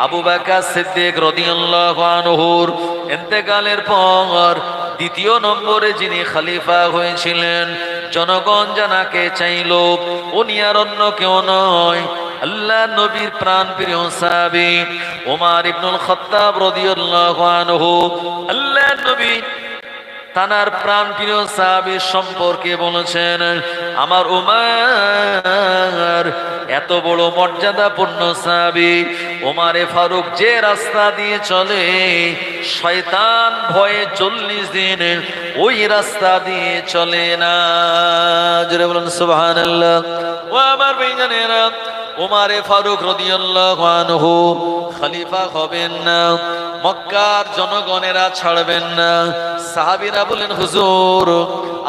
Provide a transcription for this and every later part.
আবু বকর সিদ্দিক রাদিয়াল্লাহু আনহুর ইন্তেকালের পর দ্বিতীয় নম্বরে যিনি খলিফা হয়েছিলেন, জনগণ জানাকে চাইল, উনি আর অন্য কেউ নয়, আল্লাহ নবীর প্রাণ প্রিয় সাহাবী ওমর ইবনুল খাত্তাব রাদিয়াল্লাহু আনহু। আল্লাহ নবী তানার প্রাণ প্রিয় সাহাবী সম্পর্কে বলেছেন, আমার উমর এত বড় মর্যাদাপূর্ণ সাহাবী, ওমরে ফারুক যে রাস্তা দিয়ে চলে শয়তান ভয়ে 40 দিন ওই রাস্তা দিয়ে চলে না। জোরে বলুন সুবহানাল্লাহ। ও আমার ভাইজানেরা, ওমরে ফারুক রাদিয়াল্লাহু আনহু খলিফা হবেন না, মক্কার জনগণেরা ছাড়বেন না। সাহাবীরা বলেন, হুজুর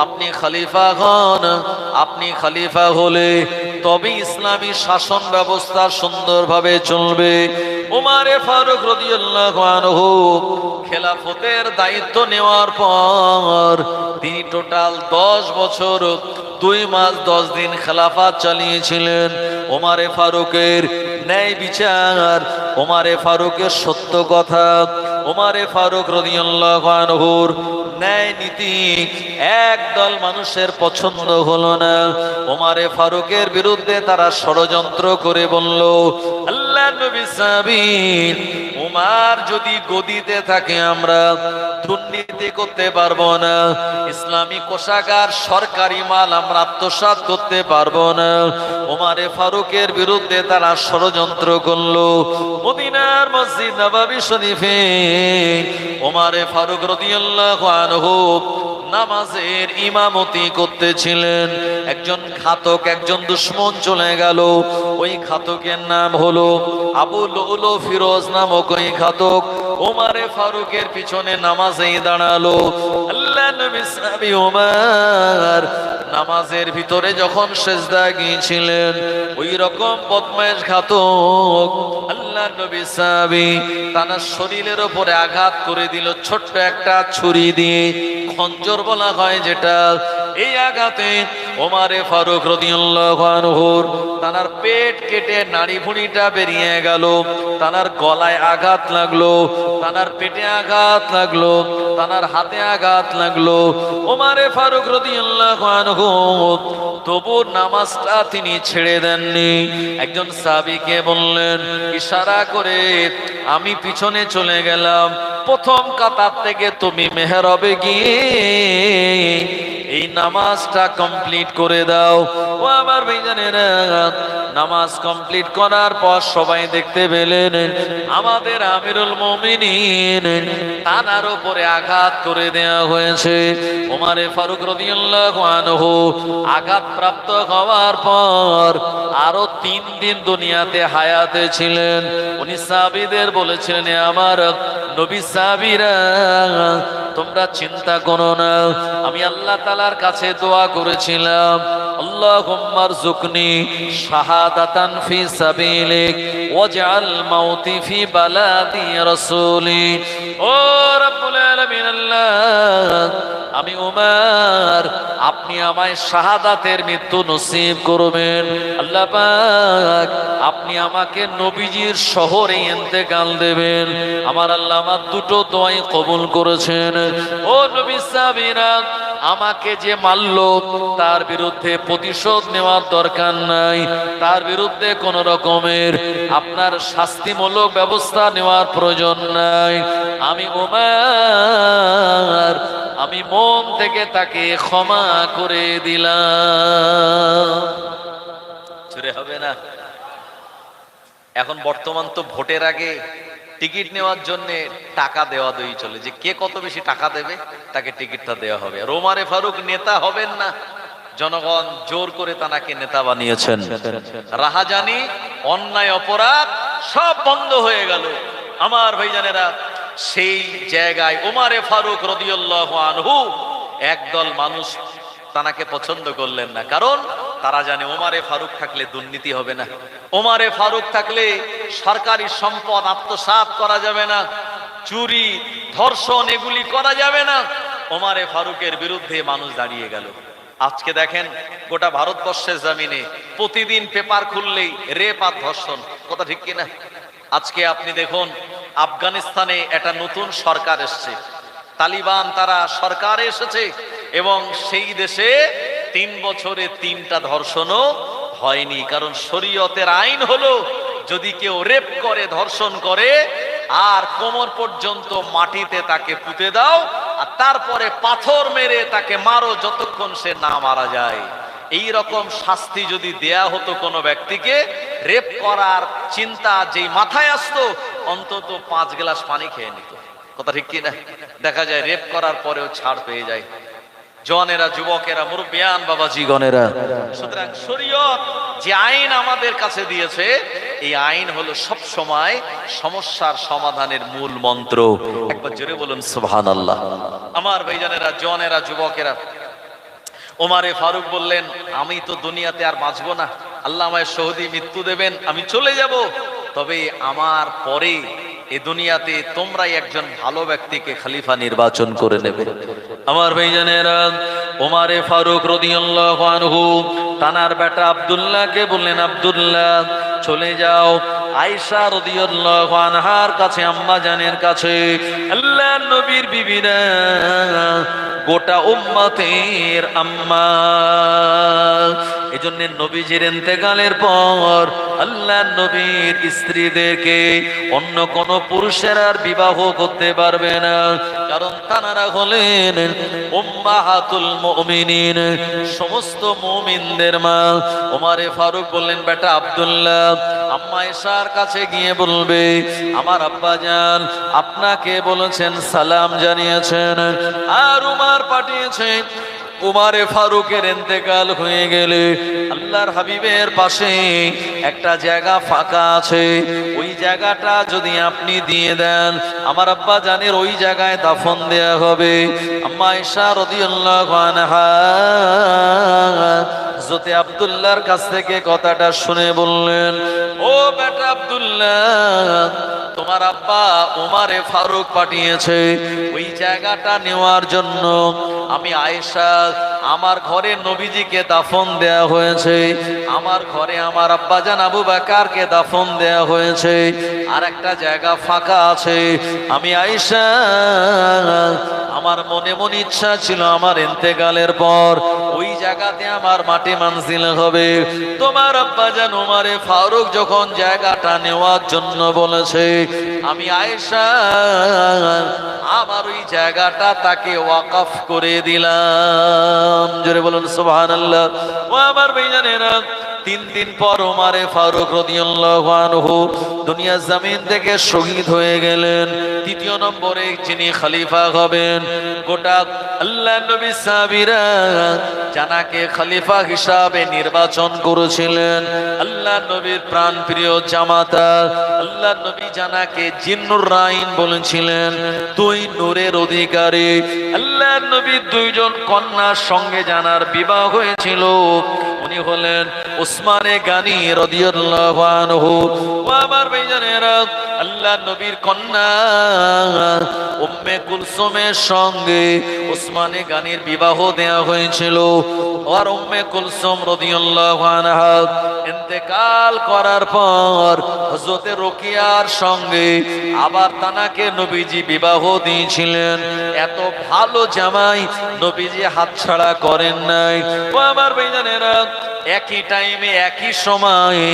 আপনি খলিফা হন, আপনি খলিফা হলে তবে ইসলামী শাসন ব্যবস্থা সুন্দরভাবে চলবে। ওমরে ফারুক রাদিয়াল্লাহু আনহু খেলাফতের দায়িত্ব নেওয়ার পর তিনি টোটাল 10 বছর 2 মাস 10 দিন খেলাফত চালিয়েছিলেন। ওমরে ফারুকের ন্যায় বিচার, ওমরে ফারুকের সত্য কথা, ওমরে ফারুক রাদিয়াল্লাহু আনহুর ন্যায় নীতি একদল মানুষের পছন্দ হলো না। ওমরে ফারুকের বিরুদ্ধে তারা ষড়যন্ত্র করে বলল, আল্লাহ নবী সাবির উমর যদি গদিতে থাকে আমরা দুর্নীতি করতে পারবো না, ইসলামী কোষাগার সরকারি মাল আমরা আত্মসাৎ করতে পারবো না। ওমরে ফারুকের বিরুদ্ধে তারা ষড়যন্ত্র করলো। মদিনার মসজিদ নববী শরীফে ওমরে ফারুক রাদিয়াল্লাহু আনহু নামাজের ইমামতি করতেছিলেন। একজন ঘাতক, একজন দুশমন চলে গেল। ওই ঘাতকের নাম হলো আবু লুলু ফিরোজ নামক ওই ঘাতক ওমরে ফারুকের পিছনে নামাজেই দাঁড়ালো। আল্লাহ নবী সাহাবী ওমর নামাজের ভিতরে যখন সেজদা গিয়েছিলেন, ওই রকম বদমাইশ ঘাতক আল্লাহ নবী সাহাবী তার শরীরের উপরে আঘাত করে দিল ছোট্ট একটা ছুরি দিয়ে, খঞ্জর বলা হয় যেটা। এই আঘাতে ওমরে ফারুক রাদিয়াল্লাহু আনহুর তার পেট কেটে নাড়ি ভুঁড়িটা বেরিয়ে গেল, তার গলায় আঘাত লাগলো, তার পেটে আঘাত লাগলো, তার হাতে আঘাত লাগলো। ওমরে ফারুক রাদিয়াল্লাহু আনহু তবু নামাজটা তিনি ছেড়ে দেননি। একজন সাহাবীকে বললেন, ইশারা করে আমি পিছনে চলে গেলাম, প্রথম কাতার থেকে তুমি মেহরাবে গিয়ে এই নামাজটা কমপ্লিট করে দাও। ও আমার ভাইজানেরা, নামাজ কমপ্লিট করার পর সবাই দেখতে পেলেন আমাদের আমিরুল মুমিনিন তার উপরে আঘাত করে দেওয়া হয়েছে। ওমরে ফারুক রাদিয়াল্লাহু আনহু আঘাত প্রাপ্ত হওয়ার পর আরো 3 দিন দুনিয়াতে হায়াতে ছিলেন। উনি সাহাবীদের বলেছিলেন, আমার নবী সাহাবীরা তোমরা চিন্তা করো না, আমি আল্লাহ তাআলার কাছে দোয়া করেছিলাম, আল্লাহুম্মা রযুকনি শাহাদাতান ফি সাবিলিক ওয়াজআল মাউতি ফি বালাদি রাসূলি। ও রব্বুল আলামিন, আল্লাহ আমি ওমর আপনি আমায় শাহাদাতের মৃত্যু নসিব করবেন। আল্লাহ পাক আপনি আমাকে নবীজির শহরে ইন্তেকাল দেবেন। আমার আল্লাহ আমার দুটো দোয়াই কবুল করেছেন। ও নবী সাহাবীরা, আমাকে যে মারলো তার বিরুদ্ধে প্রতিশোধ নেওয়ার দরকার নাই, তার বিরুদ্ধে কোন রকমের আপনার শাস্তিমূলক ব্যবস্থা নেওয়ার প্রয়োজন নাই। আমি ওমর আমি মন থেকে তাকে ক্ষমা করে দিলাম। চুরে হবে না? এখন বর্তমান তো ভোটের আগে টিকিট নেওয়ার জন্য টাকা দেওয়া দেই চলে, যে কে কত বেশি টাকা দেবে তাকে টিকিটটা দেওয়া হবে। আর ওমরে ফারুক নেতা হবেন না, জনগণ জোর করে তাকে নেতা বানিয়েছেন। রাহাজানি, অন্যায়, অপরাধ সব বন্ধ হয়ে গেল। আমার ভাইজানেরা, সেই জায়গায় ওমরে ফারুক রাদিয়াল্লাহু আনহু একদল মানুষ তাকে পছন্দ করলেন না, কারণ তারা জানে ওমরে ফারুক থাকলে দুর্নীতি হবে না, ওমরে ফারুক থাকলে সরকারি সম্পদ আত্মসাৎ করা যাবে না, চুরি ধর্ষণ এগুলি করা যাবে না। ওমরে ফারুকের বিরুদ্ধে মানুষ দাঁড়িয়ে গেল। আজকে দেখেন গোটা ভারতবর্ষের জমিনে প্রতিদিন পেপার খুললেই রেপ আর ধর্ষণ, কথা ঠিক কিনা? আজকে আপনি দেখুন, আফগানিস্তানে একটা নতুন সরকার এসছে, তালিবান তারা সরকার এসেছে, এবং সেই দেশে 3 বছরে 3টা ধর্ষণও হয়নি। কারণ শরীয়তের আইন হলো, যদি কেউ রেপ করে, ধর্ষণ করে, আর কোমর পর্যন্ত মাটিতে তাকে পুঁতে দাও, আর তারপরে পাথর মেরে তাকে মারো যতক্ষণ সে না মারা যায়। এই রকম শাস্তি যদি দেয়া হতো কোনো ব্যক্তিকে, রেপ করার চিন্তা যেই মাথায় আসতো, অন্তত 5 গ্লাস পানি খেয়ে নিত। কথা ঠিক কি না? দেখা যায় রেপ করার পরেও ছাড় পেয়ে যায়। জওয়ানেরা, যুবকেরা, মুরব্বিয়ান, বাবাজিগণেরা, সুতরাং শরীয়ত যে আইন আমাদের কাছে দিয়েছে, এই আইন হলো সব সময় সমস্যার সমাধানের মূল মন্ত্র। একবার জোরে বলুন সুবহানাল্লাহ। আমার ভাইজানেরা, জওয়ানেরা, যুবকেরা, ওমারে ফারুক বললেন, আমি তো দুনিয়াতে আর বাঁচবো না, আল্লাহ আমায় শহীদ মৃত্যু দেবেন, আমি চলে যাব, তবে আমার পরে এই দুনিয়াতে তোমরাই একজন ভালো ব্যক্তিকে খলিফা নির্বাচন করে নেবে। আমার ভাইজানেরা, ওমারে ফারুক রাদিয়াল্লাহু আনহু তানার বেটা আব্দুল্লাহকে বললেন, আব্দুল্লাহ চলে যাও আয়েশা রাদিয়াল্লাহু আনহার কাছে, আম্মা জানের কাছে। আল্লাহর নবীর বিবিরা গোটা উম্মতের আম্মা। এজন্য নবীজির ইন্তেকালের পর আল্লাহর নবীর স্ত্রীদেরকে অন্য কোন পুরুষের আর বিবাহ করতে পারবে না, কারণ তানারা হলেন উম্মাহাতুল মুমিনিন, সমস্ত মুমিনদের মা। ওমরে ফারুক বললেন, বেটা আব্দুল্লাহ আম্মা আয়েশার কাছে গিয়ে বলবে, আমার আব্বা জান আপনাকে বলেছেন, সালাম জানিয়েছেন, আর উমার পাঠিয়েছেন। উমারে ফারুকের ইন্তেকাল হয়ে গেলে আল্লাহর হাবিবের পাশে একটা জায়গা ফাঁকা আছে, ওই জায়গাটা যদি আপনি দিয়ে দেন, আমার আব্বা জানের ওই জায়গায় দাফন দেয়া হবে। আম্মা আয়েশা রাদিয়াল্লাহু আনহা হযরত আব্দুল্লাহর কাছ থেকে কথাটা শুনে বললেন, ও বেটা আব্দুল্লাহ, তোমার আব্বা উমারে ফারুক পাঠিয়েছে ওই জায়গাটা নেওয়ার জন্য। আমি আয়েশা, আমার ঘরে নবীজিকে দাফন দেয়া হয়েছে, আমার ঘরে আমার আব্বাজান আবু বকরকে দাফন দেয়া হয়েছে, আর একটা জায়গা ফাঁকা আছে। আমি আয়েশা, আমার মনে মনে ইচ্ছা ছিল আমার ইন্তেকালের পর ওই জায়গাতে আমার মাটি মানজিল হবে। তোমার আব্বাজান উমারে ফারুক যখন জায়গাটা নেওয়ার জন্য বলেছে, আমি আয়েশা আমার ওই জায়গাটা তাকে ওয়াকফ করে দিলাম। জোরে বলুন সুবহানাল্লাহ। ও আমার ভাইজানেরা, 3 দিন পর ওমরে ফারুক রাদিয়াল্লাহু আনহু দুনিয়া জমিন থেকে শহীদ হয়ে গেলেন। 3য় নম্বরে যিনি খলিফা হবেন, গোটা আল্লাহ নবী সাহাবীরা জানাকে খলিফা হিসাবে নির্বাচন করেছিলেন। আল্লাহ নবীর প্রাণ প্রিয় জামাতা আল্লাহ নবী জানাকে জিন্নুর রাইন বলেছিলেন, তুই নূরের অধিকারী। আল্লাহ নবীর 2 জন কন্যার সঙ্গে জানার বিবাহ হয়েছিল, উনি হলেন উসমানে গানি রাদিয়াল্লাহু আনহু। ও আমার ভাইজানেরা, আল্লাহ নবীর কন্যা উম্মে কুলসুমের সঙ্গে উসমানে গানির বিবাহ দেয়া হয়েছিল। আর উম্মে কুলসুম রাদিয়াল্লাহু আনহা ইন্তেকাল করার পর হযরত রুকিয়ার সঙ্গে আবার তানাকে নবীজি বিবাহ দিয়েছিলেন। এত ভালো জামাই নবীজি হাতছাড়া করেন নাই। ও আমার ভাইজানেরা, একই টাইমে একই সময়ে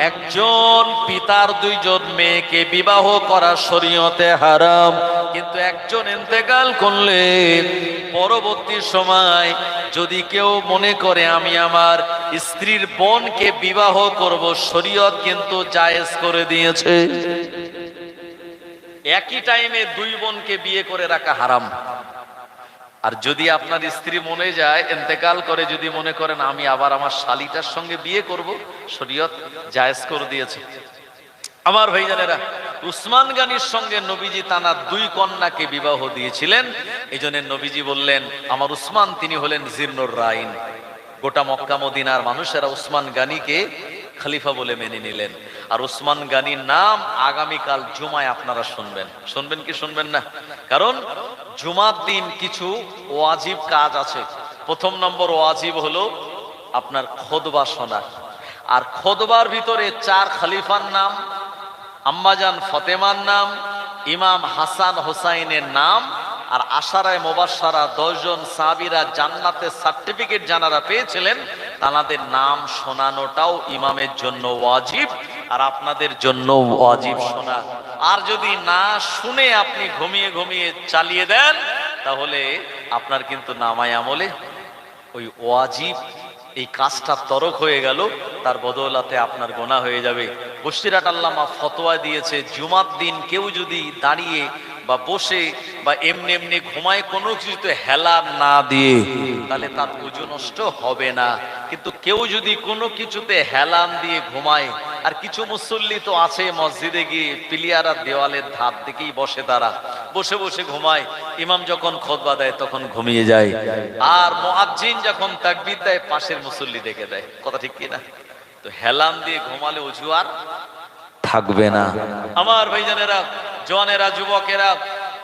একজন পিতার 2 জন মেয়েকে বিবাহ করা শরীয়তে হারাম, কিন্তু একজন ইন্তেকাল করলে পরবর্তী সময় যদি কেউ মনে করে আমি আমার স্ত্রীর বোনকে বিবাহ করব, শরীয়ত কিন্তু জায়েজ করে দিয়েছে। একই টাইমে 2 বোনকে বিয়ে করে রাখা হারাম। আর যদি আপনার স্ত্রী মনে যায় ইন্তেকাল করে, যদি মনে করেন আমি আবার আমার শালিটার সঙ্গে বিয়ে করব, শরীয়ত জায়েজ করে দিয়েছে। আমার ভাইজানেরা, উসমান গানির সঙ্গে নবীজি তানার 2 কন্যাকে বিবাহ দিয়েছিলেন। এই জন্য নবীজি বললেন, আমার উসমান তিনি হলেন জিন্নুর রাইন। গোটা মক্কা মদিনার মানুষেরা উসমান গানিকে খলিফা বলে মেনে নিলেন। আর উসমান গানির নাম আগামীকাল জুমায় আপনারা শুনবেন। শুনবেন কি শুনবেন না? কারণ জুমার দিন কিছু ওয়াজিব কাজ আছে। 1 নম্বর ওয়াজিব হলো আপনার খুতবা শোনা। আর খুতবার ভিতরে 4 খলিফার নাম আম্মাজান ফতেমার নাম, ইমাম হাসান হোসাইনের নাম, আর আশারায় মুবাশশারা 10 জন সাহাবীরা জান্নাতের সার্টিফিকেট যারা পেয়েছিলেন তাদের নাম শোনানোটাও ইমামের জন্য ওয়াজিব, আর আপনাদের জন্য ওয়াজিব শোনা। আর যদি না শুনে আপনি ঘুমিয়ে ঘুমিয়ে চালিয়ে দেন তাহলে আপনার কিন্তু নামায় আমলে ওই ওয়াজিব এই কাজটা তরক হয়ে গেল, তার বদৌলতে আপনার গোনা হয়ে যাবে। বসিরহাট আল্লামা ফতোয়া দিয়েছে, জুমার দিন কেউ যদি দাঁড়িয়ে বা বসে বা এমনি এমনি ঘুমায় কোনো কিছুতে হেলা না দিয়ে তাহলে তার ওযু নষ্ট হবে না। কিন্তু কেউ যদি কোনো কিছুতে হেলান দিয়ে ঘুমায়, আর কিছু মুসল্লি তো আছে মসজিদে গিয়ে পিলিয়ারা দেওয়ালের ধার দিকেই বসে, তারা বসে বসে ঘুমায়, ইমাম যখন খুতবা দেয় তখন ঘুমিয়ে যায়, আর মুয়াজ্জিন যখন তাকবীর দেয় পাশের মুসল্লি ডেকে দেয়। কথা ঠিক কিনা? তো হেলান দিয়ে ঘুমালে ওযু আর থাকবে না। আমার ভাইজানেরা, জওয়ানেরা, যুবকেরা,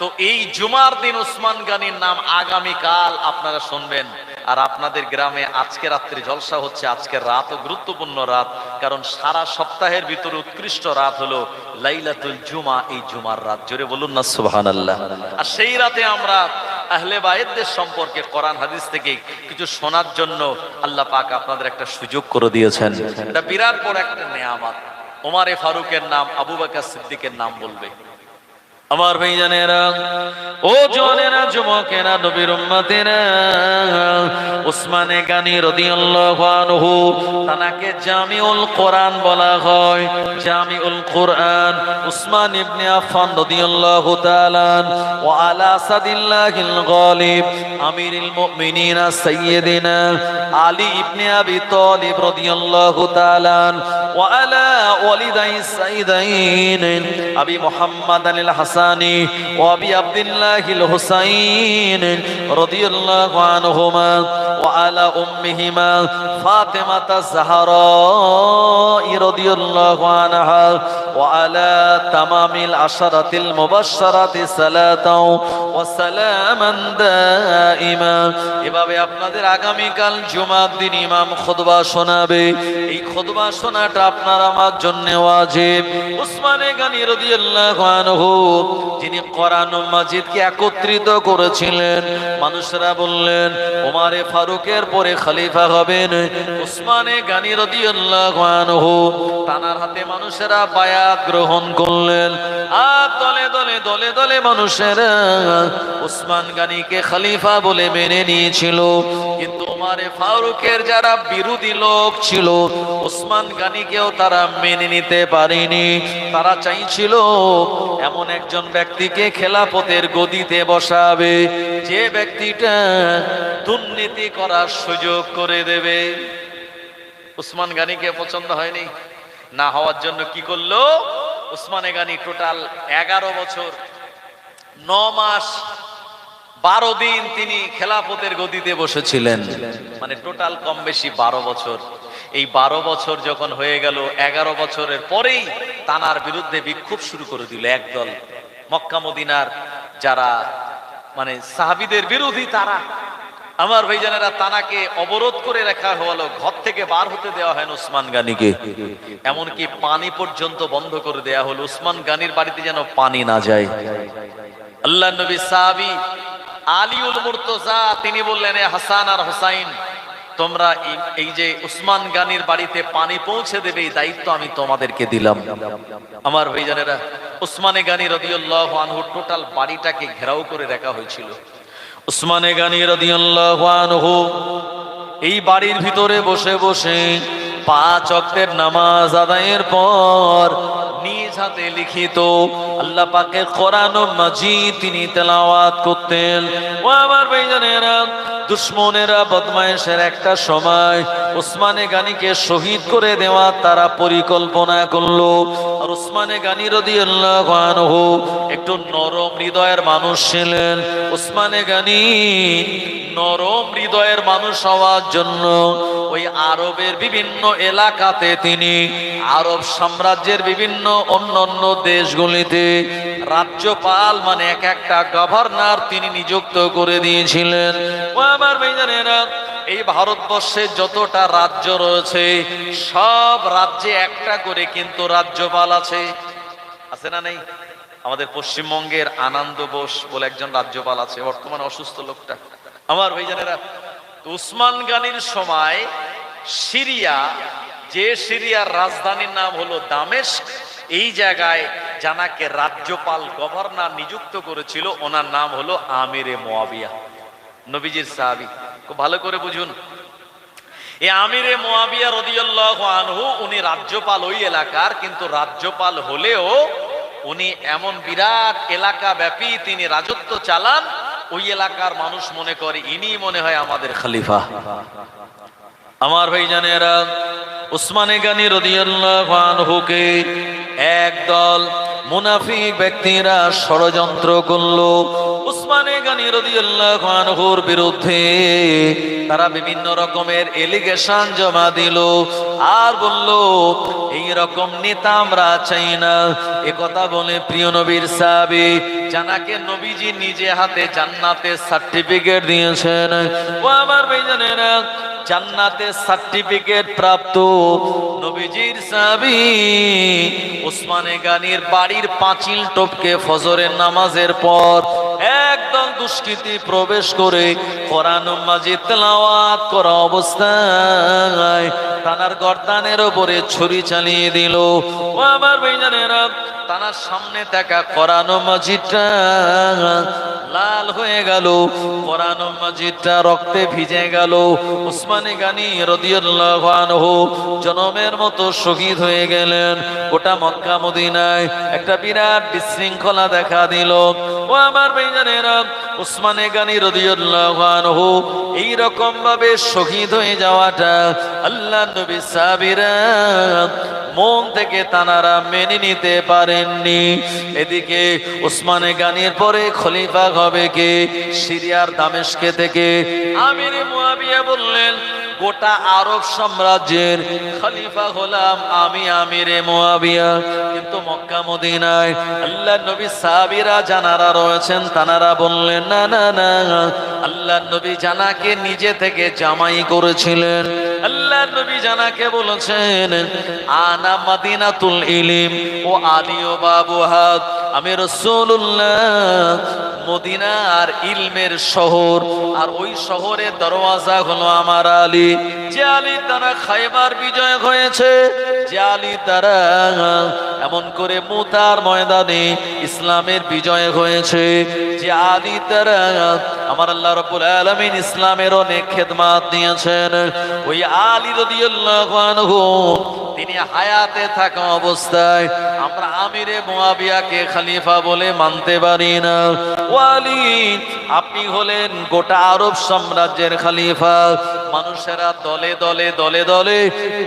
তো এই জুমার দিন ওসমান গনির নাম আগামীকাল আপনারা শুনবেন। আর আপনাদের গ্রামে আজকে রাত্রি জলসা হচ্ছে, আজকের রাতও গুরুত্বপূর্ণ রাত, কারণ সারা সপ্তাহের ভিতরে উৎকৃষ্ট রাত হলো লাইলাতুল জুমা, এই জুমার রাত। জোরে বলুন না সুবহানাল্লাহ। আর সেই রাতে আমরা আহলে বায়েতদের সম্পর্কে কোরআন হাদিস থেকে কিছু শোনার জন্য আল্লাহ পাক আপনাদের একটা সুযোগ করে দিয়েছেন। এটা বিরাট বড় একটা নেয়ামত। ওমরে ফারুকের নাম, আবু বকর সিদ্দিকের নাম বলবে। আমার ভাইজানেরা, ও জওয়ানেরা, যুবকেরা, নবীর উম্মতেরা, উসমানে গানি রাদিয়াল্লাহু আনহু তানাকে জামিউল কোরআন বলা হয়। জামিউল কোরআন উসমান ইবনে আফফান রাদিয়াল্লাহু তাআলা ওয়া আলা সাদিল্লাহিল গালিব আমিরুল মুমিনিন সাইয়্যিদিনা আলী ইবনে আবি তালিব রাদিয়াল্লাহু তাআলা ওয়া আলা ওয়ালিদাইস সাইয়্যিদাইন আবি মুহাম্মদ আল হাসান وابي عبد الله الحسين رضي الله عنهما وعلى امهما فاطمه الزهراء رضي الله عنها وعلى تمام العشرة المبشرة صلاة وسلاما دائما। এভাবে আপনাদের আগামীকাল জুমার দিন ইমাম খুতবা শোনাবে। এই খুতবা শোনাটা আপনার আমার জন্য ওয়াজিব। উসমানে গনি রাদিয়াল্লাহু আনহু যিনি কোরআন ও মাজিদকে একত্রিত করেছিলেন, মানুষরা বললেন ওমরে ফারুকের পরে খলিফা হবেন উসমানে গনি রাদিয়াল্লাহু আনহু। তানার হাতে মানুষেরা বায়াত গ্রহণ করলেন, আর দলে দলে দলে দলে মানুষেরা উসমান গনিকে খলিফা বলে মেনে নিয়েছিল। কিন্তু ওমরে ফারুকের যারা বিরোধী লোক ছিল, উসমান গনিকেও তারা মেনে নিতে পারেনি। তারা চাইছিল এমন একজন ব্যক্তিকে খেলাফতের গদিতে বসাবে যে ব্যক্তিটা দুর্নীতি করার সুযোগ করে দেবে। উসমান গনিকে পছন্দ হয়নি, না হওয়ার জন্য কি করলো উসমানে গনি? টোটাল 11 বছর 9 মাস 12 দিন তিনি খেলাফতের গদিতে বসেছিলেন, মানে টোটাল কম বেশি 12 বছর। এই 12 বছর যখন হয়ে গেল, 11 বছরের পরেই তানার বিরুদ্ধে বিক্ষোভ শুরু করে দিল একদল মক্কা মদিনার যারা মানে সাহাবীদের বিরোধী তারা। আমার ভাইজানেরা, তানাকে অবরোধ করে রাখা হলো, ঘর থেকে বার হতে দেওয়া হয় না উসমান গনিকে, এমনকি পানি পর্যন্ত বন্ধ করে দেওয়া হলো, উসমান গনির বাড়িতে যেন পানি না যায়। আল্লাহ নবী সাহাবী আলীউল মুর্তজা তিনি বললেন, এ হাসান আর হুসাইন, তোমরা এই যে উসমান গনির বাড়িতে পানি পৌঁছে দেবে এই দায়িত্ব আমি তোমাদেরকে দিলাম। আমার ভাইজানেরা, উসমানে গনি রাদিয়াল্লাহু আনহু টোটাল বাড়িটাকে ঘেরাও করে রাখা হয়েছিল। উসমানে গনি রাদিয়াল্লাহু আনহু এই বাড়ির ভিতরে বসে বসে 5 ওয়াক্তের নামাজ আদায়ের পর নিজ হাতে লিখিত আল্লাহ পাকের কোরআন ও মাজিদ তিনি তেলাওয়াত করতেন। ও আমার ভাইজানেরা, দুশমনেরা বদমায়েশের একটা সময় উসমানে গনিকে শহীদ করে দেওয়া তারা পরিকল্পনা করলো। আর উসমানে গনি রাদিয়াল্লাহু আনহু একটু নরম হৃদয়ের মানুষ ছিলেন। উসমানে গনি নরম হৃদয়ের মানুষ হওয়ার জন্য ওই আরবের বিভিন্ন এলাকাতে তিনি আরব সাম্রাজ্যের বিভিন্ন অন্যান্য দেশগুলিতে রাজ্যপাল মানে এক একটা গভর্নর তিনি নিযুক্ত করে দিয়েছিলেন। ও আমার ভাইজানেরা, এই ভারতবর্ষে যতটা রাজ্য রয়েছে সব রাজ্যে একটা করে কিন্তু রাজ্যপাল আছে। আছে না নেই? আমাদের পশ্চিমবঙ্গের আনন্দ বোস বলে একজন রাজ্যপাল আছে, বর্তমানে অসুস্থ লোকটা। আমার ভাইজানেরা, উসমান গানির সময় সিরিয়া, যে সিরিয়ার রাজধানীর নাম হলো দামেস্ক, এই জায়গায় জানাকে রাজ্যপাল গভর্নর নিযুক্ত করেছিল, ওনার নাম হলো আমিরে মুয়াবিয়া, নবীজির সাহাবী। খুব ভালো করে বুঝুন, এই আমিরে মুয়াবিয়া রাদিয়াল্লাহু আনহু উনি রাজ্যপাল ওই এলাকার, কিন্তু রাজ্যপাল হলেও উনি এমন বিরাট এলাকা ব্যাপী তিনি রাজত্ব চালান, ওই এলাকার মানুষ মনে করে ইনি মনে হয় আমাদের খলিফা। আমার ভাইজানেরা, উসমানে গানি রাদিয়াল্লাহু আনহুকে একদল মুনাফিক ব্যক্তিরা ষড়যন্ত্র করলো উসমানে গানি রাদিয়াল্লাহু আনহুর বিরুদ্ধে। তারা বিভিন্ন রকমের এলিগেশন জমা দিল আর বলল এই রকম নেতা আমরা চাই না। একথা বলে প্রিয় নবীর সাহাবী জানাকে নবীজি নিজে হাতে জান্নাতের সার্টিফিকেট দিয়েছেন। ও আমার ভাইজানেরা, জান্নাতের সার্টিফিকেট প্রাপ্ত নবীজির সাহাবী উসমানে গানির বাড়ির পাঁচিল টপকে ফজরের নামাজের পর একদম দুষ্কৃতী প্রবেশ করে কোরআন মাজিদ তেলাওয়াত করা অবস্থায় তানার গর্দানের উপরে ছুরি চালিয়ে দিল। ও আমার ভাইজানেরা, তানার সামনে থাকা কোরআন মাজিদটা লাল হয়ে গেল, কোরআন মাজিদটা রক্তে ভিজে গেল। উসমানে গানি রাদিয়াল্লাহু আনহু জনমের মতো শহীদ হয়ে গেলেন। গোটা মক্কা মদিনায় একটা বিরাট বিশৃঙ্খলা দেখা দিল। ও আমার ভাইজানেরা, উসমানে গানি রাদিয়াল্লাহু আনহু এই রকম ভাবে শহীদ হয়ে যাওয়াটা আল্লাহ নবী সাহাবীরা মন থেকে তানারা মেনে নিতে পারেননি। এদিকে উসমানে গানির পরে খলিফা হবে কে? সিরিয়ার দামেস্কে থেকে আমিরে মুয়াবিয়া বললেন গোটা আরব সাম্রাজ্যের খলিফা হলাম আমি, আমিরে মুয়াবিয়া। কিন্তু মক্কা মদিনায় আল্লাহ নবী সাহাবীরা জানারা রয়েছেন, তানারা বললেন না না না, আল্লাহ নবী জানাকে নিজে থেকে জামাই করেছিলেন। আল্লাহ নবী জানাকে বলেছেন আনা মাদিনাতুল ইলম ও আলী ও বাবুহা, আমি রাসূলুল্লাহ মদিনার ইলমের শহর, আর ওই শহরের দরওয়াজা হলো আমার আলী। যে আলী দ্বারা খায়বার বিজয় হয়েছে, যে আলী দ্বারা এমন করে মুতার ময়দানে ইসলামের বিজয় হয়েছে, যে আলী দ্বারা আমার আল্লাহ রাব্বুল আলামিন ইসলামের অনেক খেদমত দিয়েছেন, ওই আলী রাদিয়াল্লাহু আনহু তিনি হায়াতে থাকা অবস্থায় আমরা আমিরে মুয়াবিয়াকে খলিফা বলে মানতে পারি না। ওয়ালি, আপনি হলেন গোটা আরব সাম্রাজ্যের খলিফা। মানুষেরা দলে দলে দলে দলে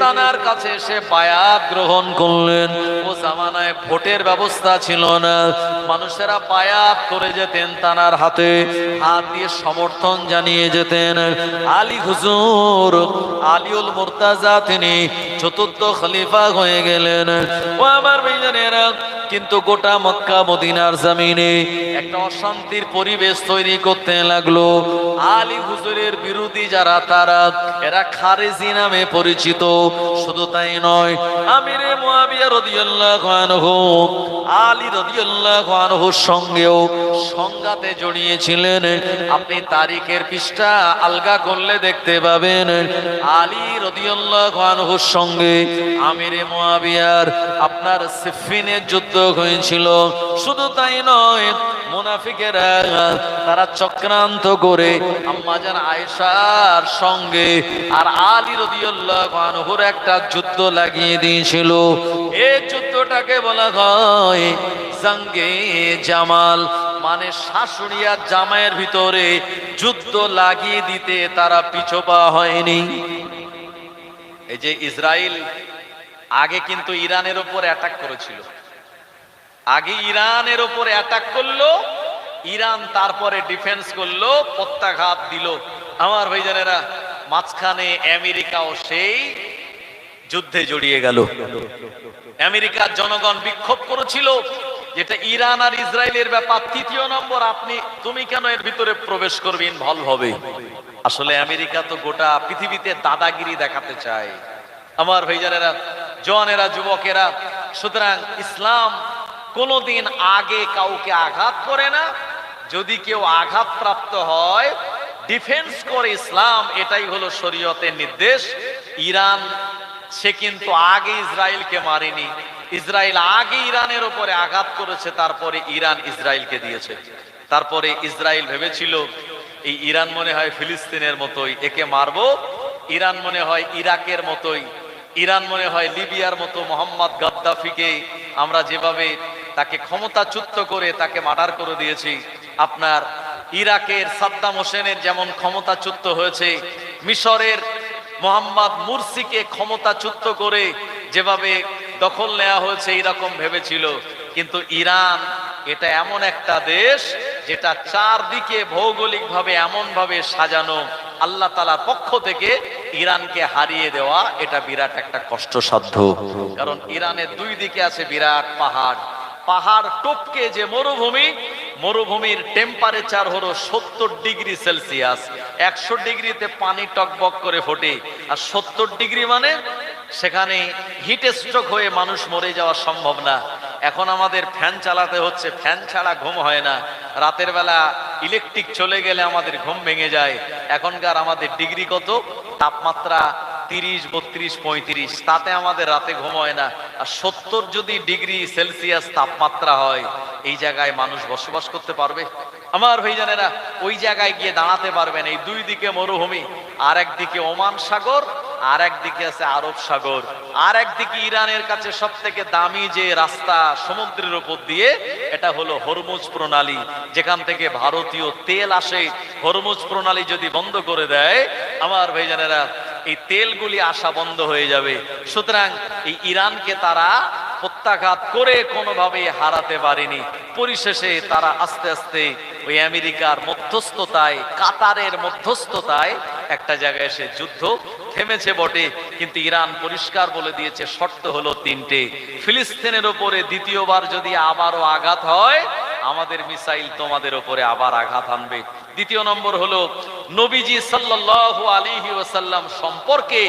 তানার কাছে এসে বায়াত গ্রহণ করলেন। ও জামানায় ভোটের ব্যবস্থা ছিল না, মানুষেরা বায়াত করে যেতেন, তানার হাতে হাত দিয়ে সমর্থন জানিয়ে যেতেন। আলী হুজুর আলীউল মুর্তাজা তিনি চতুর্থ খলিফা হয়ে গেলেন। ও আমার ভাইজানেরা, কিন্তু গোটা মক্কা মদিনার জমিনে একটা অশান্তির পরিবেশ তৈরি করতে লাগলো। আলী হুজুরের বিরোধী যারা তারা এরা খারেজি নামে পরিচিত। শুধু তাই নয়, আমিরে মুয়াবিয়া রাদিয়াল্লাহু আনহু আলী রাদিয়াল্লাহু আনহুর সঙ্গেও সংঘাতে জড়িয়েছিলেন। আপনি তারিখের পৃষ্ঠা আলগা করলে দেখতে পাবেন আলী রাদিয়াল্লাহু আনহুর সঙ্গে আমিরে মুয়াবিয়ার আপনার সিফিনের যুদ্ধ হয়েছিল। শুধু তাই নয়, মুনাফিকেরা তারা চক্রান্ত করে আম্মাজান আয়েশার সঙ্গে আর আলী রাদিয়াল্লাহু আনহুর একটা যুদ্ধ লাগিয়ে দিয়েছিল। এই যুদ্ধটাকে বলা হয় জঙ্গে জামাল, মানে শাশুড়ি আর জামাইয়ের ভিতরে যুদ্ধ লাগিয়ে দিতে তারা পিছপা হয়নি। এই যে ইসরায়েল আগে কিন্তু ইরানের উপর অ্যাটাক করেছিল, আগে ইরানের উপর অ্যাটাক করলো, ইরান তারপরে ডিফেন্স করলো, প্রত্যাঘাত দিল। আমার ভাইজানেরা, মাঝখানে আমেরিকাও সেই যুদ্ধে জড়িয়ে গেল। আমেরিকার জনগণ বিক্ষোভ করেছিল, যেটা ইরান আর ইসরায়েলের ব্যাপার, তৃতীয় নম্বর তুমি কেন এর ভিতরে প্রবেশ করবে, ইনভলভ হবে। আসলে আমেরিকা তো গোটা পৃথিবীতে দাদাগিরি দেখাতে চায়। আমার ভাইজানেরা, জওয়ানেরা, যুবকেরা, সুতরাং ইসলাম কোনোদিন আগে কাউকে আঘাত করে না, যদি কেউ আঘাতপ্রাপ্ত হয় ডিফেন্স করে ইসলাম, এটাই হলো শরীয়তের নির্দেশ। ইরান সে কিন্তু আগে ইসরায়েলকে মারেনি, ইসরায়েল আগে ইরানের উপরে আঘাত করেছে, তারপরে ইরান ইসরায়েলকে দিয়েছে। তারপরে ইসরায়েল ভেবেছিল এই ইরান মনে হয় ফিলিস্তিনের মতোই, একে মারবো। ইরান মনে হয় ইরাকের মতোই, ইরান মনে হয় লিবিয়ার মতো, মোহাম্মদ গাদ্দাফিকে আমরা যেভাবে তাকে ক্ষমতাচ্যুত করে তাকে মার্ডার করে দিয়েছি, আপনার ইরাকের সাদ্দাম হোসেনের যেমন ক্ষমতাচ্যুত হয়েছে, মিশরের মোহাম্মদ মুরসিকে ক্ষমতাচ্যুত করে যেভাবে দখল নেওয়া হয়েছে, এরকম ভেবেছিল। কিন্তু ইরান এটা এমন একটা দেশ যেটা চারদিকে ভৌগোলিকভাবে এমন ভাবে সাজানো, আল্লাহ তাআলার পক্ষ থেকে ইরানকে হারিয়ে দেওয়া এটা বিরাট একটা কষ্টসাধ্য। কারণ ইরানের দুই দিকে আছে বিরাট পাহাড়, পাহাড় টপকে যে মরুভূমি, মরুভূমির টেম্পারেচার হলো 70 ডিগ্রি সেলসিয়াস। 100 ডিগ্রিতে পানি টকবক করে ফোটে, আর 70 ডিগ্রি মানে সেখানে হিট স্ট্রোক হয়ে মানুষ মরে যাওয়া সম্ভব না। এখন আমাদের ফ্যান চালাতে হচ্ছে, ফ্যান ছাড়া ঘুম হয় না। রাতের বেলা ইলেকট্রিক চলে গেলে আমাদের ঘুম ভেঙে যায়। এখনকার আমাদের ডিগ্রি কত, তাপমাত্রা 30, 32, 35, তাতে আমাদের রাতে ঘুম হয় না। আর 70 যদি ডিগ্রি সেলসিয়াস তাপমাত্রা হয়, এই জায়গায় মানুষ বসবাস করতে পারবে? আমার ভাইজানেরা, ওই জায়গায় গিয়ে দাঁড়াতে পারবেন। এই দুই দিকে মরুভূমি, আর একদিকে ওমান সাগর, আর একদিকে আছে আরব সাগর, আর একদিকে ইরানের কাছে সব থেকে দামি যে রাস্তা সমুদ্রের উপর দিয়ে, এটা হলো হরমুজ প্রণালী, যেখান থেকে ভারতীয় তেল আসে। হরমুজ প্রণালী যদি বন্ধ করে দেয়, আমার ভাইজানেরা, এই তেলগুলি আসা বন্ধ হয়ে যাবে। সুতরাং এই ইরানকে তারা প্রত্যাঘাত করে কোনোভাবে হারাতে পারেনি। পরিশেষে তারা আস্তে আস্তে ওই আমেরিকার মধ্যস্থতায়, কাতারের মধ্যস্থতায় একটা জায়গায় এসে যুদ্ধ থেমেছে বটে, কিন্তু ইরান পরিষ্কার বলে দিয়েছে শর্ত হলো 3টে। ফিলিস্তিনের উপরে দ্বিতীয়বার যদি আবারও আঘাত হয়, আমাদের মিসাইল তোমাদের উপরে আবার আঘাত আনবে। দ্বিতীয় নম্বর হলো নবীজি সাল্লাল্লাহু আলাইহি ওয়াসাল্লাম সম্পর্কে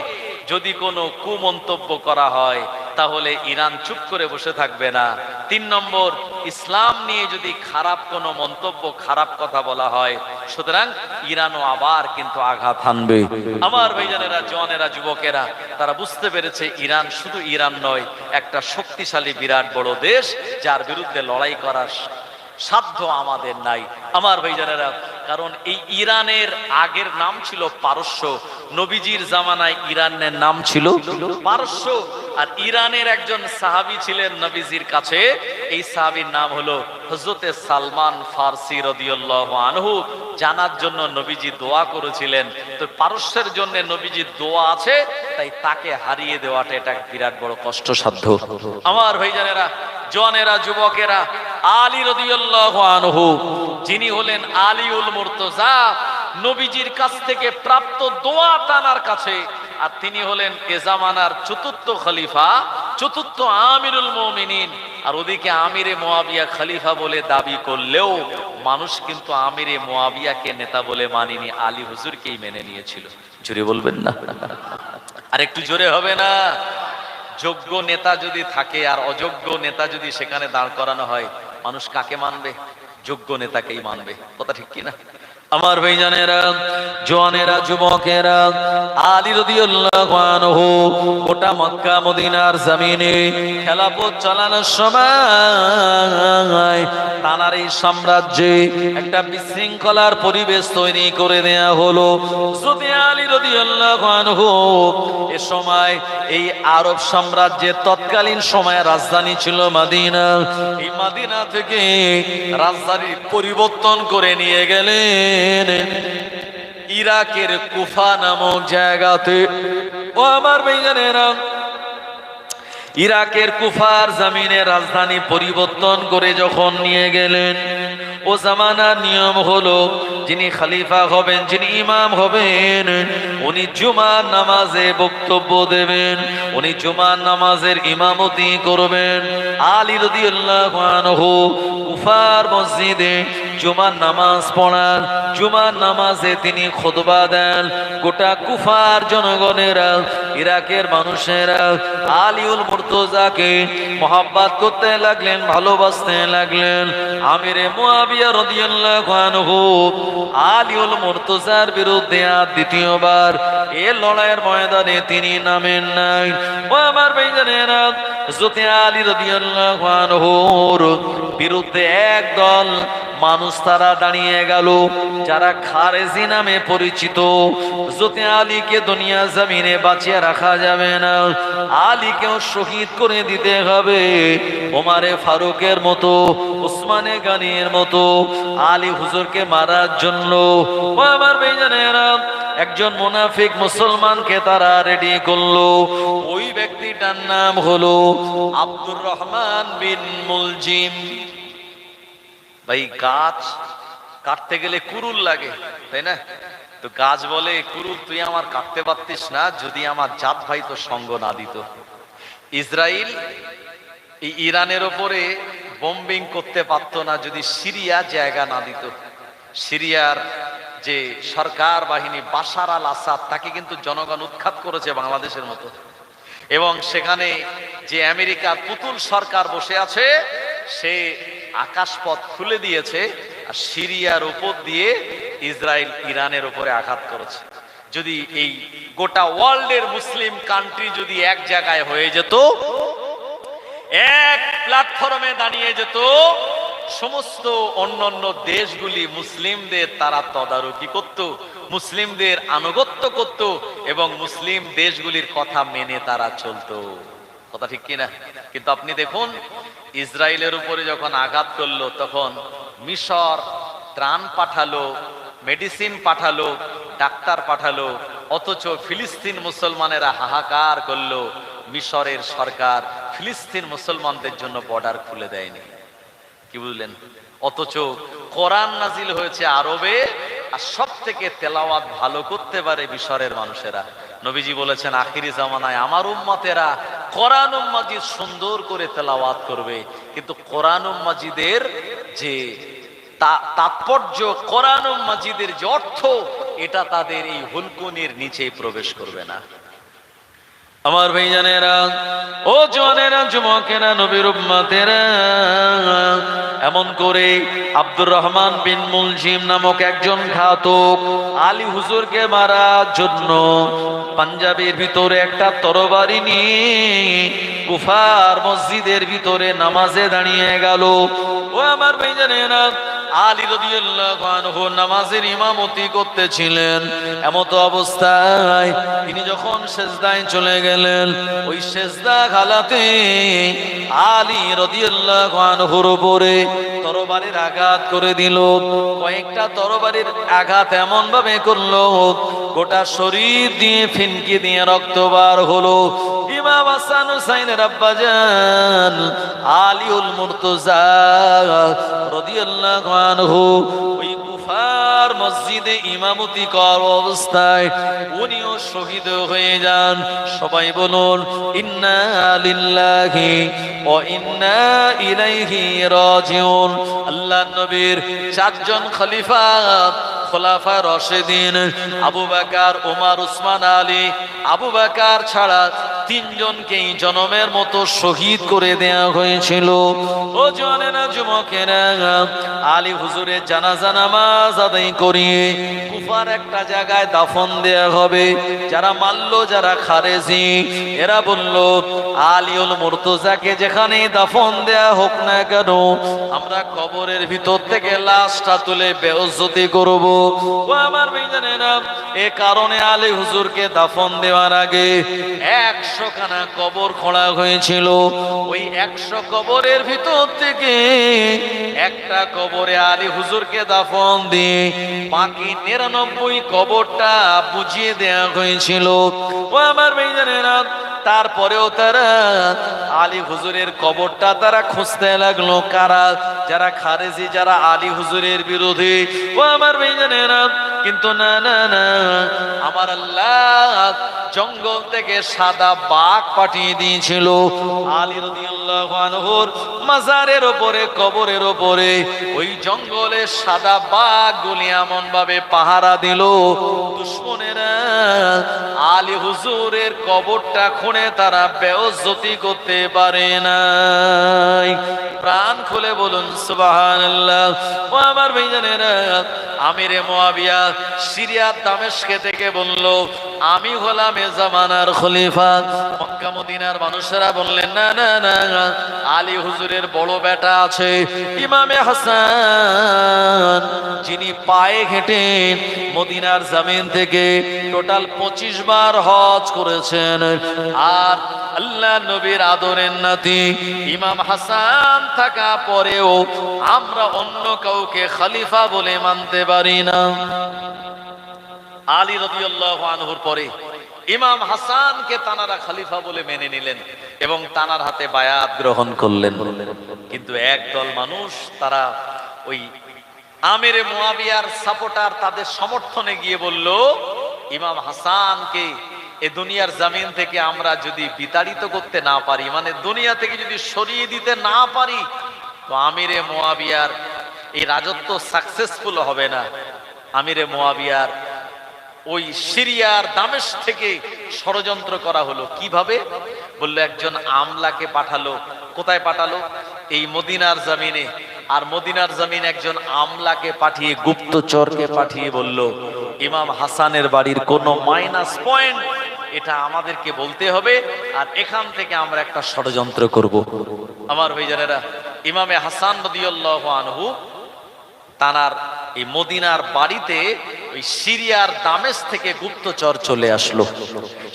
যদি কোনো কুমন্তব্য করা হয়, তাহলে ইরান চুপ করে বসে থাকবে না। 3 নম্বর, ইসলাম নিয়ে যদি খারাপ কোনো মন্তব্য, খারাপ কথা বলা হয়, সুতরাং ইরানও আবার কিন্তু আঘাত হানবে। আমার ভাইজানেরা, জওয়ানেরা, যুবকেরা, তারা বুঝতে পেরেছে ইরান শুধু ইরান নয়, একটা শক্তিশালী বিরাট বড় দেশ, যার বিরুদ্ধে লড়াই করার সাধ্য আমাদের নাই। আমার ভাইজানেরা, কারণ এই ইরানের আগের নাম ছিল পারস্য। নবীজির জামানায় ইরানের নাম ছিল পারস্য। আর ইরানের একজন সাহাবী ছিলেন নবীজির কাছে, এই সাহাবীর নাম হলো হযরতে সালমান ফারসি রাদিয়াল্লাহু আনহু। জানার জন্য নবীজি দোয়া করেছিলেন। তো পারস্যের জন্য নবীজির দোয়া আছে, তাই তাকে হারিয়ে দেওয়াটা এটা বিরাট বড় কষ্টসাধ্য। আমার ভাইজানেরা, জওয়ানেরা, যুবকেরা, আলী রাদিয়াল্লাহু আনহু, যিনি হলেন আলীউল মুর্তজা, নবীজির কাছ থেকে প্রাপ্ত দোয়া তানার কাছে, আর তিনি হলেন এ জামানার ৪র্থ খলিফা, ৪র্থ আমিরুল মুমিনিন। আর ওদিকে আমিরে মুয়াবিয়া খলিফা বলে দাবি করলেও মানুষ কিন্তু আমিরে মুয়াবিয়াকে নেতা বলে মানেনি, আলী হুজুরকেই মেনে নিয়েছিল। জোরে বলবেন না? আর একটু জোরে হবে না? যোগ্য নেতা যদি থাকে আর অযোগ্য নেতা যদি সেখানে দাঁড় করানো হয়, মানুষ কাকে মানবে? যোগ্য নেতাকেই মানবে। কথা ঠিক কিনা? আমার ভাইজানেরা, জওয়ানেরা, যুবকেরা, আলী রাদিয়াল্লাহু আনহু গোটা মক্কা মদিনার জমিনে খেলাফত চালানোর সময় তানার এই সাম্রাজ্যে একটা বিশৃঙ্খলার পরিবেশ তৈরি করে দেয়া হলো। যদি আলী রাদিয়াল্লাহু আনহু এ সময় এই আরব সাম্রাজ্যের তৎকালীন সময়ে রাজধানী ছিল মদিনা, এই মদিনা থেকে রাজধানী পরিবর্তন করে নিয়ে গেলেন ইরাকের কুফা নামক জায়গাতে। ও আমার ভাইজানেরা, ইরাকের কুফার জমিনে রাজধানী পরিবর্তন করে যখন নিয়ে গেলেন, ও জামানার নিয়ম হলো যিনি খলিফা হবেন, যিনি ইমাম হবেন, উনি জুমার নামাজে বক্তব্য দেবেন, উনি জুমার নামাজের ইমামতি করবেন। আলী রাদিয়াল্লাহু আনহু কুফার মসজিদে জুমার নামাজ পড়ান, জুমার নামাজে তিনি খুতবা দেন। গোটা কুফার জনগণেরা, ইরাকের মানুষেরা আলীউল মুর্তজাকে মহব্বত করতে লাগলেন, ভালোবাসতে লাগলেন। আমিরে মুয়াবিয়া রাদিয়াল্লাহু আনহু আলীউল মুর্তজার বিরুদ্ধে আর দ্বিতীয়বার এ লড়াইয়ের ময়দানে তিনি নামেন নাই। ও আমার ভাইজানেরা, হযরত আলী রাদিয়াল্লাহু আনহুর বিরুদ্ধে একদল মানুষ তারা দাঁড়িয়ে গেল, যারা খারেজি নামে পরিচিত। হযরত আলীকে দুনিয়া জমিনে বাঁচিয়ে রাখা যাবে না, আলীকেও শহীদ করে দিতে হবে। ওমারে ফারুকের মতো, উসমানে গানির মতো আলী হুজুরকে মারার জন্য ও আমার ভাইজানেরা একজন মুনাফিক মুসলমানকে তারা রেডি করলো। ওই ব্যক্তিটার নাম হলো আব্দুর রহমান বিন মুলজিম। ভাই, গাছ কাটতে গেলে কুরুল লাগে, তাই না? তো গাছ বলে, কুরুল তুই আমার কাটতে পারতিস না যদি আমার জাত ভাই তো সঙ্গ না দিত। ইসরায়েল এই ইরানের ওপরে বোম্বিং করতে পারতো না যদি সিরিয়া জায়গা না দিত। সিরিয়ার যে সরকার বাহিনী বাশার আল আসাদ, তাকে কিন্তু জনগণ উৎখাত করেছে বাংলাদেশের মতো। এবং সেখানে যে আমেরিকার পুতুল সরকার বসে আছে, সে আকাশপথ খুলে দিয়েছে আর সিরিয়ার উপর দিয়ে ইসরায়েল ইরানের উপরে আঘাত করেছে। যদি এই গোটা ওয়ার্ল্ডের মুসলিম কান্ট্রি যদি এক জায়গায় হয়ে যেত, এক প্ল্যাটফর্মে দাঁড়িয়ে যেত, সমস্ত অন্যান্য দেশগুলি মুসলিমদের তারা তদারকি করত, মুসলিমদের আনুগত্য করত এবং মুসলিম দেশগুলির কথা মেনে তারা চলতো। কথা ঠিক কিনা? কিন্তু আপনি দেখুন, ইসরায়েলের উপরে যখন আঘাত করলো, তখন মিশর ত্রাণ পাঠালো, মেডিসিন পাঠালো, ডাক্তার পাঠালো, অথচ ফিলিস্তিন মুসলমানেরা হাহাকার করলো। মিশরের সরকার ফিলিস্তিন মুসলমানদের জন্য বর্ডার খুলে দেয়নি। কি বুঝলেন? অথচ কোরআন নাজিল হয়েছে আরবে, আর সব থেকে তেলাওয়াত ভালো করতে পারে মিশরের মানুষেরা। নবীজি বলেছেন, আখিরি জামানায় আমার উম্মতেরা কোরআনুল মাজিদ সুন্দর করে তেলাওয়াত করবে, কিন্তু কোরআনুল মাজিদের যে তাৎপর্য, কোরআনুল মাজিদের যে অর্থ, এটা তাদের এই হুলকুনির নিচে প্রবেশ করবে না। আমার ভাইজানেরা, ও জওয়ানেরা, যুবকেরা, নবীর উম্মতেরা, এমন করে আব্দুর রহমান বিন মুলজিম নামক একজন ঘাতক আলী হুজুরকে মারার জন্য পাঞ্জাবের ভিতরে একটা তরবারি নিয়ে কুফার মসজিদের ভিতরে নামাজে দাঁড়িয়ে গেল। ও আমার ভাইজানেরা, আলী রাদিয়াল্লাহু আনহু নামাজের ইমামতি করতেছিলেন। এমত অবস্থায় তিনি যখন সেজদায় চলে গেলেন, ওই সেজদা হালাতে আলী রাদিয়াল্লাহু আনহুর উপরে তরবারির আঘাত করে দিল। কয়েকটা তরবারির আঘাত এমন ভাবে করলো, গোটা শরীর দিয়ে ফিনকি দিয়ে রক্ত বার হলো। ইমাম হাসান হুসাইনের আব্বাজান আলীউল মুর্তজা রাদিয়াল্লাহু আনহু ওই কুফার মসজিদে ইমামতি করার অবস্থায় উনিও শহীদ হয়ে যান। সবাই বলুন, ইন্না লিল্লাহি ওয়া ইন্না ইলাইহি রাজিউন। আল্লাহর নবীর চারজন খলিফা, খোলাফা রাশিদিন আবু বকর, ওমর, উসমান, আলী। আবু বকর ছাড়া তিনজনকেই জনমের মতো শহীদ করে দেয়া হয়েছিল। ও জওয়ানেরা, যুবকেরা, আলী হুজুরের জানাজা নামাজ আদায় করিয়ে কুফার একটা জায়গায় দাফন দেয়া হবে। যারা মানলো, যারা খারেজি, এরা বলল, আলীউল মুর্তজাকে যেখানে দাফন দেয়া হোক না কেন, আমরা কবরের ভিতর থেকে লাশটা তুলে বেইজ্জতি করব। ও আমার ভাইজানেরা, এ কারণে আলী হুজুরকে দাফন দেওয়ার আগে 100 খানা কবর খোঁড়া হয়েছিল। ওই 100 কবরের ভিতর থেকে একটা কবরে আলী হুজুরকে দাফন দিয়ে বাকি 99 কবরটা বুঝিয়ে দেওয়া হয়েছিল। ও আমার ভাইজানেরা, তারপরেও তারা আলী হুজুরের কবরটা তারা খুঁজতে লাগলো। কারা? যারা খারেজি, যারা আলী হুজুরের বিরোধী, ও আমার ভাইজানেরা, কিন্তু না না না, আমার আল্লাহ জঙ্গল থেকে সাদা বাঘ পাঠিয়ে দিয়েছিল আলী রাদিয়াল্লাহু আনহুর মাজারের উপরে, কবরের উপরে। ওই জঙ্গলে সাদা বাঘগুলি এমন ভাবে পাহারা দিল, দুশমনেরা আলী হুজুরের কবরটা খুঁড়ে তারা বেইজ্জতি করতে পারে নাই। প্রাণ খুলে বলুন সুবহানাল্লাহ। ও আমার ভাইজানেরা, আমিরে মুয়াবিয়া সিরিয়ার দামেস্কে থেকে বলল, আমি হলাম এ জামানার খলিফা। মক্কা মদিনার মানুষেরা বললেন, না না না, আলী হুজুরের বড় বেটা আছে ইমামে হাসান, যিনি পায়ে হেঁটে মদিনার জমিন থেকে টোটাল 25 বার হজ করেছেন। আর আল্লাহ নবীর আদরের নাতি ইমাম হাসান থাকা পরেও আমরা অন্য কাউকে খলিফা বলে মানতে পারি না। আলী রাদিয়াল্লাহু আনহুর পরে ইমাম হাসানকে তানারা খলিফা বলে মেনে নিলেন এবং তানার হাতে বায়াত গ্রহণ করলেন। কিন্তু একদল মানুষ, তারা ওই আমিরে মুয়াবিয়ার সাপোর্টার, তাদের সমর্থনে গিয়ে বলল, ইমাম হাসানকে এ দুনিয়ার জমিন থেকে আমরা যদি বিতাড়িত করতে না পারি, মানে দুনিয়া থেকে যদি সরিয়ে দিতে না পারি, তো আমিরে মুয়াবিয়ার এই রাজত্ব সাকসেসফুল হবে না। আমিরে মুয়াবিয়ার ওই সিরিয়ার দামেস্ক থেকে ষড়যন্ত্র করা হলো। কিভাবে? বললো, একজন আমলাকে পাঠালো। কোথায় পাঠালো? এই মদিনার জমিনে। আর মদিনার জমিন একজন আমলাকে পাঠিয়ে, গুপ্তচরকে পাঠিয়ে বলল, ইমাম হাসানের বাড়ির কোনো মাইনাস পয়েন্ট এটা আমাদেরকে বলতে হবে, আর এখান থেকে আমরা একটা ষড়যন্ত্র করব। আমার ভাইজানেরা, ইমামে হাসান রাদিয়াল্লাহু আনহু তানার এই মদিনার বাড়িতে ওই সিরিয়ার দামেস্ক থেকে গুপ্তচর চলে আসলো।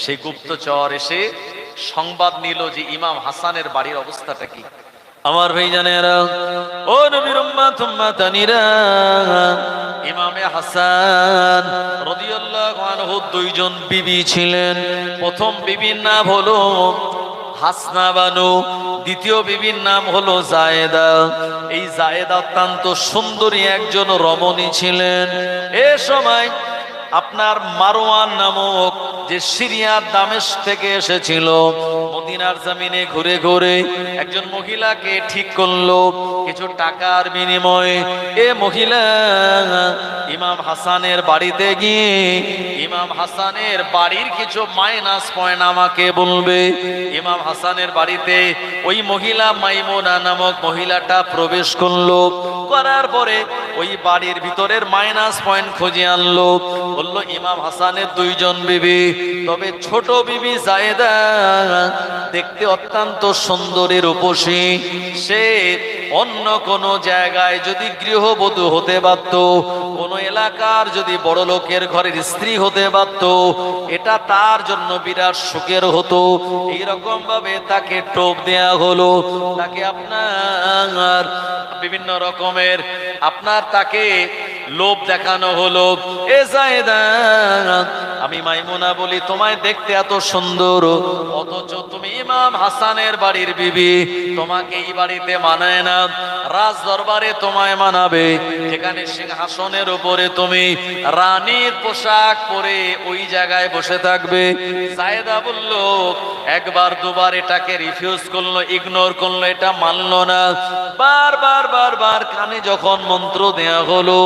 সেই গুপ্তচর এসে সংবাদ নিল যে ইমাম হাসানের বাড়ির অবস্থাটা কি। আমার ভাইজানেরা, ও নবীর উম্মত উম্মাতানিরা, ইমামে হাসান রাদিয়াল্লাহু আনহু দুইজন বিবি ছিলেন। প্রথম বিবির নাম হলো হাসনা বানু, দ্বিতীয় বিবির নাম হলো জায়েদা। এই জায়েদা অত্যন্ত সুন্দরী একজন রমণী ছিলেন। এ সময় আপনার মারওয়ান নামক যে সিরিয়ার দামেস্ক থেকে এসেছিল, মদিনার জমিনে ঘুরে ঘুরে একজন মহিলাকে ঠিক করলো কিছু টাকার বিনিময়ে। এ মহিলা ইমাম হাসানের বাড়িতে গিয়ে ইমাম হাসানের বাড়ির কিছু মাইনাস পয়েন্ট আমাকে বলবে। ইমাম হাসানের বাড়িতে ওই মহিলা মাইমুনা নামক মহিলাটা প্রবেশ করলো। করার পরে ওই বাড়ির ভিতরের মাইনাস পয়েন্ট খুঁজে আনলো। বললো, ইমাম হাসানের দুইজন বিবি, তবে ছোট বিবি জায়েদা দেখতে অত্যন্ত সুন্দরী রূপসী। সে অন্য কোন জায়গায় যদি গৃহবধূ হতে পারত, কোন এলাকার যদি বড় লোকের ঘরের স্ত্রী হতে পারত, এটা তার জন্য বিরাট সুখের হতো। এইরকম ভাবে তাকে টোপ দেয়া হলো, তাকে আপনার বিভিন্ন রকমের তাকে লোভ দেখানো হলো। এ জায়েদা, আমি মাইমুনা বলি, তোমায় দেখতে এত সুন্দর, অথচ তুমি ইমাম হাসানের বাড়ির বিবি, তোমাকে এই বাড়িতে মানায় না। রাজ দরবারে তোমায় মানাবে, যেখানে সিংহাসনের উপরে তুমি রানীর পোশাক পরে ওই জায়গায় বসে থাকবে। জায়েদা বলল, একবার দুবার এটাকে রিফিউজ করলো, ইগনোর করলো, এটা মানলো না। বারবার বারবার কানে যখন মন্ত্র দেয়া হলো,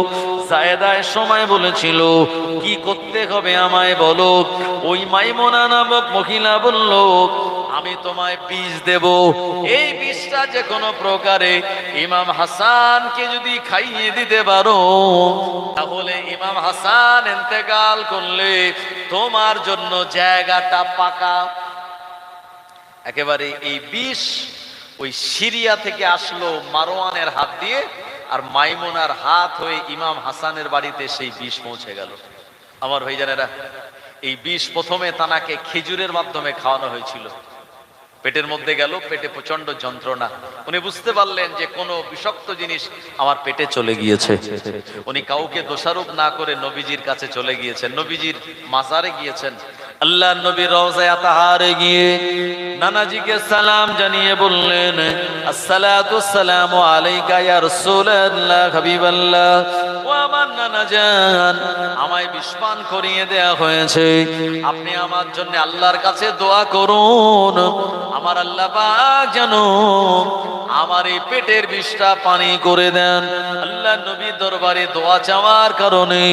জায়েদা সময় বলেছিল, কি করতে হবে আমায় বলো। ওই মাইমুনা নামক মহিলা বলল, আমি তোমায় বীজ দেব, এই বীজটা যে কোনো প্রকারে ইমাম হাসানকে যদি খাইয়ে দিতে পারো, তাহলে ইমাম হাসান ইন্তেকাল করলে তোমার জন্য জায়গাটা পাকা। একেবারে এই বিষ ওই সিরিয়া থেকে আসলো মারওয়ানের হাত দিয়ে, আর মাইমুনার হাত হয়ে ইমাম হাসানের বাড়িতে সেই বিষ পৌঁছে গেল। আমার ভাইজানেরা, এই বিষ প্রথমে তানাকে খেজুরের মাধ্যমে খাওয়ানো হয়েছিল। পেটের মধ্যে গেল, পেটে প্রচন্ড যন্ত্রণা। উনি বুঝতে পারলেন যে কোনো বিষাক্ত জিনিস আমার পেটে চলে গিয়েছে। উনি কাউকে দোষারোপ না করে নবীজির কাছে চলে গিয়েছেন, নবীজির মাজারে গিয়েছেন। আল্লাহ নবী রওজায়ে তাহারে গিয়ে নানাজিকে সালাম জানিয়ে বললেন, আসসালাতু আসসালামু আলাইকা ইয়া রাসূলুল্লাহ হাবিবাল্লাহ। ও আমার নানা জান, আমায় বিষপান করিয়ে দেয়া হয়েছে, আপনি আমার জন্য আল্লাহর কাছে দোয়া করুন, আমার আল্লাহ পাক যেন আমার এই পেটের বিষটা পানি করে দেন। আল্লাহ নবী দরবারে দোয়া চাওয়ার কারণে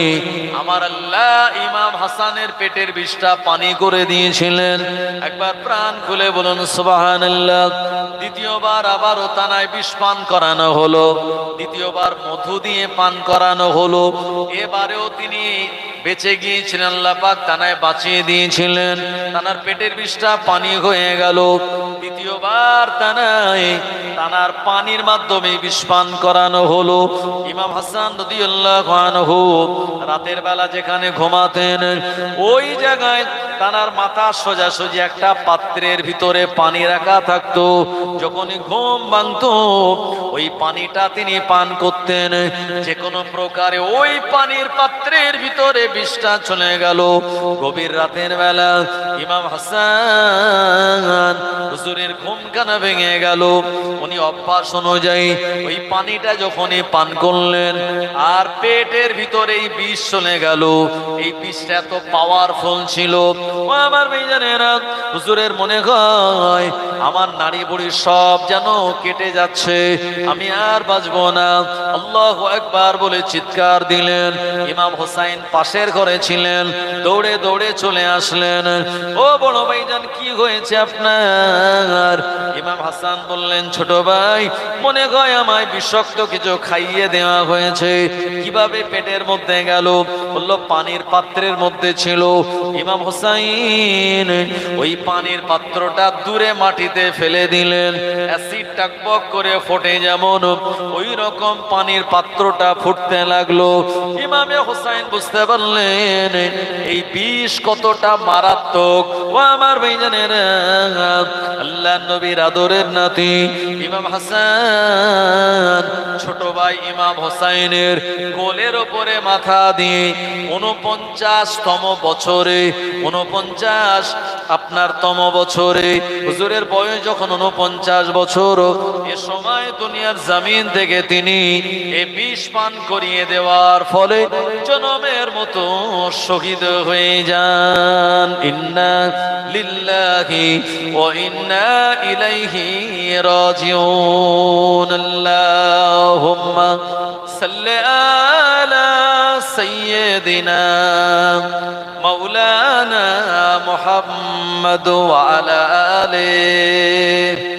আমার আল্লাহ ইমাম হাসানের পেটের বিষটা পানি করে দিয়েছিলেন। একবার প্রাণ খুলে বলুন সুবহানাল্লাহ। দ্বিতীয়বার আবারও তানায় বিষ পান করানো হলো, দ্বিতীয়বার মধু দিয়ে পান করানো হলো। এবারেও তিনি বেঁচে গিয়েছিলেন, আল্লাহ পাক তানায় বাঁচিয়ে দিয়েছিলেন, তানার পেটের বিষটা পানি হয়ে গেল। দ্বিতীয়বার তানার পানির মাধ্যমে বিষ পান করানো হলো। ইমাম হাসান রাদিয়াল্লাহু আনহু রাতের বেলা যেখানে ঘুমাতেন ওই জায়গায় তানার মাথা সোজাসুজি একটা পাত্রের ভিতরে পানি রাখা থাকতো। যখনই ঘুম ভাঙতো ওই পানিটা তিনি পান করতেন। যে কোনো প্রকারে ওই পানির পাত্রের ভিতরে বিষটা চলে গেল। গভীর রাতের বেলা ইমাম হাসান হুজুরের ঘুমখানা ভেঙে গেল। উনি অভ্যাস অনুযায়ী ওই পানিটা যখনই পান করলেন আর পেটের ভিতরে এই বিষ চলে গেল। এই বিষটা এত পাওয়ারফুল ছিল, ও আমার ভাইজানেরা, হুজুরের মনে হয় আমার নাড়ি বুড়ি সব যেন কেটে যাচ্ছে, আমি আর বাঁচবো না। আল্লাহু আকবার বলে চিৎকার দিলেন। ইমাম হোসাইন পাশের ঘরে ছিলেন, দৌড়ে দৌড়ে চলে আসলেন। ও বড় ভাইজান, কি হয়েছে আপনার? ইমাম হাসান বললেন, ছোট ভাই, মনে হয় আমায় বিষাক্ত কিছু খাইয়ে দেওয়া হয়েছে। কিভাবে পেটের মধ্যে গেল? বলল পানির পাত্রের মধ্যে ছিল। ইমাম হোসাইন ওই পানির পাত্রটা দূরে মাটিতে ফেলে দিলেন। অ্যাসিড টাকবক করে ফোটে যেমন ওই রকম পানির পাত্রটা ফুটতে লাগলো। ইমামে হোসাইন বুঝতে পারলেন এই বিষ কতটা মারাত্মক। ও আমার ভাইজানেরা, আল্লাহ নবীর আদরের নাতি ইমাম হাসান ছোট ভাই ইমাম হোসাইনের কোলের ওপরে মাথা দিয়ে 49তম বছরে, 49 আপনার তম বছরে, হুজুরের বয়স যখন 49 বছর, এ সময় দুনিয়ার জমিন থেকে তিনি এই বিষ পান করিয়ে দেওয়ার ফলে জনমের মতো শহীদ হয়ে যান। ইন্না লিল্লাহি ওয়া ইন্না ইলাইহি রাজিউন। আল্লাহুম্মা সাল্লি আলা সাইয়্যিদিনা মাওলানা মুহাম্মদ ওয়া আলা আলিহি।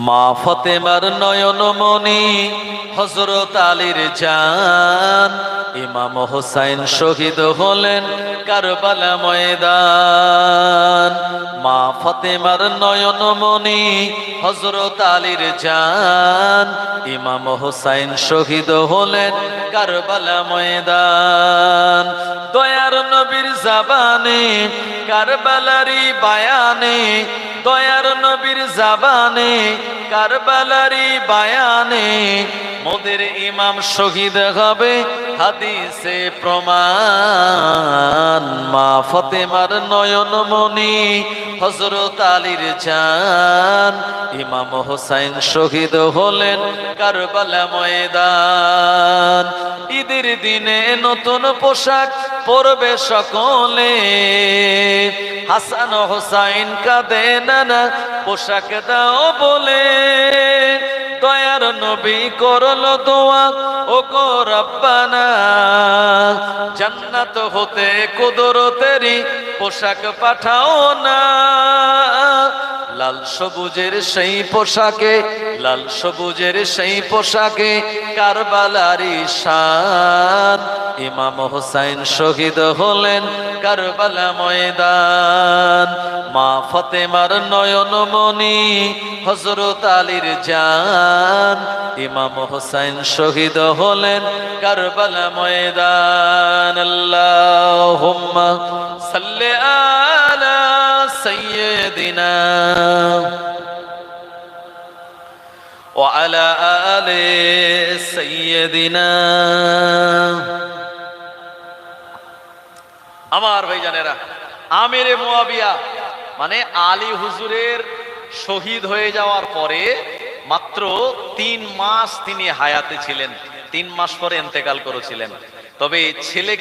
মা ফাতেমার নয়নমণি হযরত আলীর জান ইমাম হোসাইন শহীদ হলেন কারবালা ময়দান। মা ফাতেমার নয়নমণি হযরত আলীর জান ইমাম হোসাইন শহীদ হলেন কারবালা ময়দান। দয়ার নবীর জবানে কারবালারি বায়ানে, দয়ার নবীর জবানে কারবালারি বায়ানে মোদের ইমাম শহীদ হবে হাদিসে প্রমাণ। মা ফাতেমার নয়নমণি হযরত আলীর জান ইমাম হোসাইন শহীদ হলেন কারবালা ময়দান। ঈদের দিনে নতুন পোশাক পরবে সকলে, হাসান হোসাইন কাঁদে নানা পোশাক দাও বলে। দয়ার নবী করলো দোয়া, ও গো রব্বানা, জান্নাত হতে কুদরতেরি পোশাক পাঠাও না। লাল সবুজের সেই পোশাকে, লাল সবুজের সেই পোশাকে কারবালারি শান ইমাম হোসাইন শহীদ হলেন কারবালা ময়দান। মা ফাতেমার নয়নমণি হযরত আলীর জান ইমাম হোসাইন শহীদ হলেন কারবালা ময়দান। আল্লাহুম্মা সাল্লি আলা সাইয়্যিদিনা ওয়া আলা আলি সাইয়্যিদিনা। আমার ভাইজানেরা, আমিরে মুয়াবিয়া মানে আলী হুজুরের শহীদ হয়ে যাওয়ার পরে মাত্র 3 মাস তিনি হায়াতে ছিলেন, 3 মাস পরে ইন্তেকাল করেছিলেন। তবে ছেলে